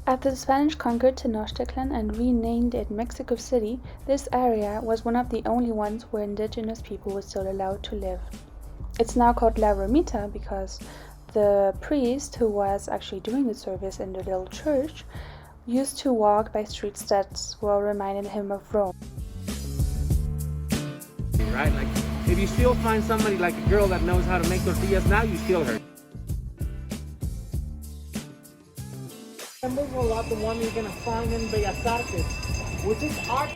After the Spanish conquered Tenochtitlan and renamed it Mexico City, this area was one of the only ones where indigenous people were still allowed to live. It's now called La Romita because the priest who was actually doing the service in the little church used to walk by streets that well reminded him of Rome. Right? Like, if you still find somebody like a girl that knows how to make tortillas now, you steal her. Remember a lot the one you're gonna find in Bellas Artes, which is art.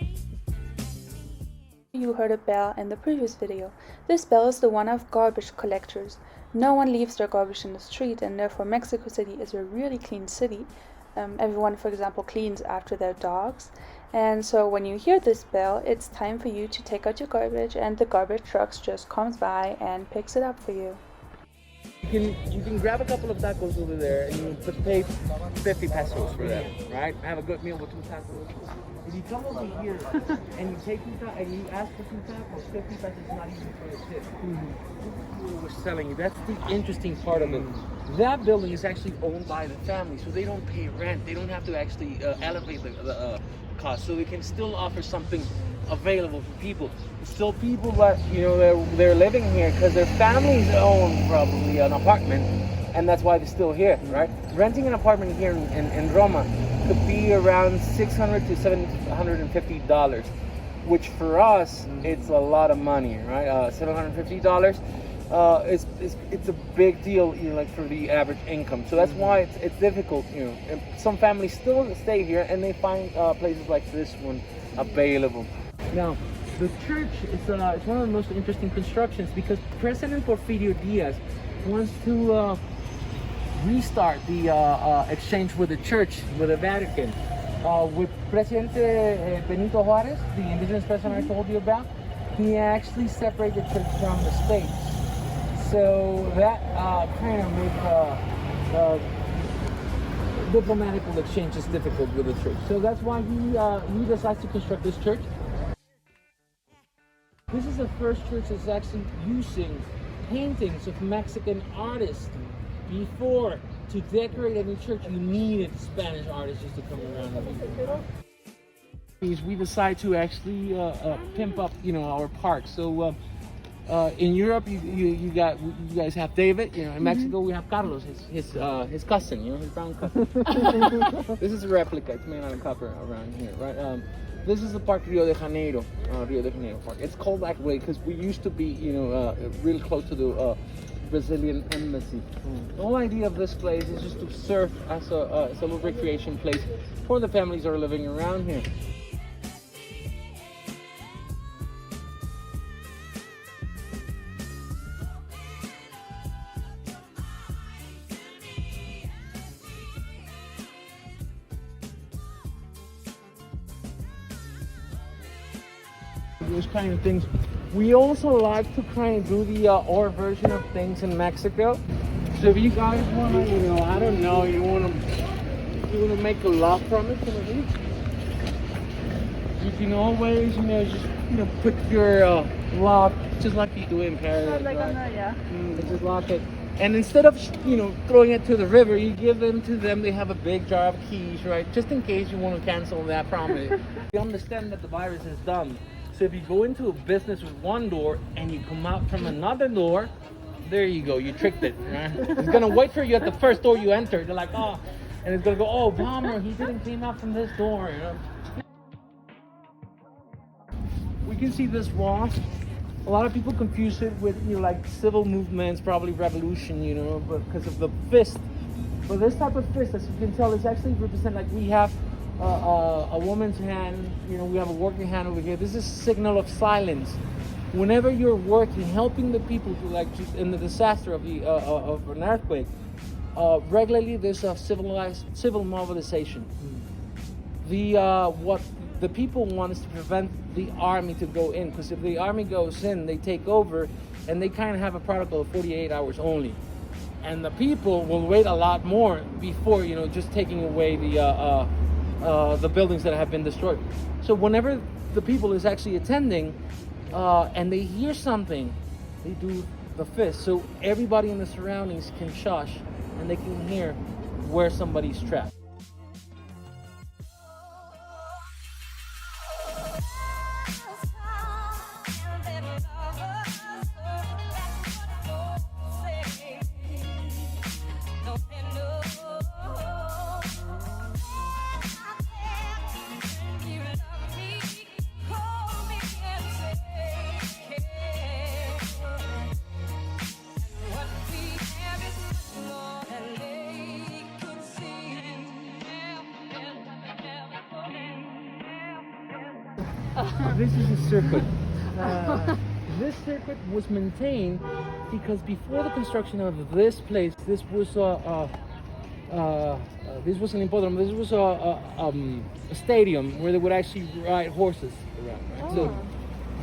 You heard a bell in the previous video. This bell is the one of garbage collectors. No one leaves their garbage in the street, and therefore Mexico City is a really clean city. Everyone, for example, cleans after their dogs. And so when you hear this bell, it's time for you to take out your garbage, and the garbage trucks just comes by and picks it up for you. You can grab a couple of tacos over there and you pay 50 pesos for them, right? Have a good meal with 2 tacos. If you come over here and you take 2 tacos and you ask for 2 tacos, 50 pesos is not even for the tip. We're selling you. That's the interesting part of it. That building is actually owned by the family, so they don't pay rent. They don't have to actually elevate the cost, so they can still offer something available for people. Still people that, you know, they're living here because their families own probably an apartment, and that's why they're still here, right? Renting an apartment here in Roma could be around $600 to $750, which for us it's a lot of money, right? $750 it's a big deal, you know, like for the average income. So that's why it's difficult, you know. And some families still stay here and they find places like this one available. Now, the church is one of the most interesting constructions because President Porfirio Diaz wants to restart the exchange with the church, with the Vatican. With Presidente Benito Juarez, the indigenous president I told you about, he actually separated the church from the state. So that kind of made diplomatical exchanges difficult with the church. So that's why he decides to construct this church. This is the first church that's actually using paintings of Mexican artists. Before, to decorate any church, you needed Spanish artists just to come around. We decide to actually pimp up, you know, our park. So in Europe, you guys have David. You know, in Mexico we have Carlos, his cousin. You know, his brown cousin. This is a replica. It's made out of copper around here, right? This is the park Rio de Janeiro Park. It's called that way because we used to be, you know, really close to the Brazilian embassy. The whole idea of this place is just to serve as a little recreation place for the families that are living around here. Those kind of things. We also like to kind of do the our version of things in Mexico. So if you guys want to, you know, I don't know, you want to make a love promise, you can always, you know, just, you know, put your love just like you do in Paris, Like right? yeah. Just lock it. And instead of, you know, throwing it to the river, you give them to them. They have a big jar of keys, right? Just in case you want to cancel that promise. You understand that the virus is done. So if you go into a business with one door and you come out from another door, there you go, you tricked it. Right? It's gonna wait for you at the first door you enter. They're like, oh, and it's gonna go, oh, bummer, he didn't came out from this door. You know? We can see this wall. A lot of people confuse it with, you know, like civil movements, probably revolution, you know, but because of the fist. But this type of fist, as you can tell, is actually represent, like we have a woman's hand, you know, we have a working hand over here. This is a signal of silence. Whenever you're working, helping the people to, like, just in the disaster of the of an earthquake, regularly there's a civil mobilization. What the people want is to prevent the army to go in, because if the army goes in, they take over, and they kind of have a protocol of 48 hours only. And the people will wait a lot more before, you know, just taking away the buildings that have been destroyed. So whenever the people is actually attending, and they hear something, they do the fist. So everybody in the surroundings can shush, and they can hear where somebody's trapped. This is a circuit. This circuit was maintained because before the construction of this place, this was an hippodrome. This was a stadium where they would actually ride horses around. Right? So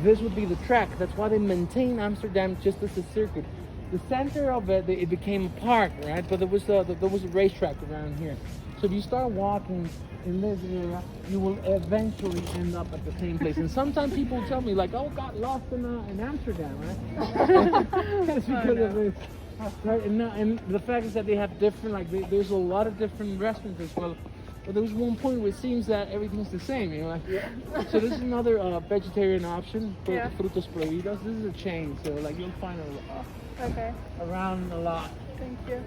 this would be the track. That's why they maintained Amsterdam just as a circuit. The center of it became a park, right? But there was a racetrack around here. So if you start walking in this area, you will eventually end up at the same place. And sometimes people tell me like, "Oh, got lost in Amsterdam," right? That's because of this, right? And the fact is that they have different, like there's a lot of different restaurants as well. But there was one point where it seems that everything's the same, you know. Like, so this is another vegetarian option for frutos prohibidos. This is a chain, so like you'll find around a lot. Thank you.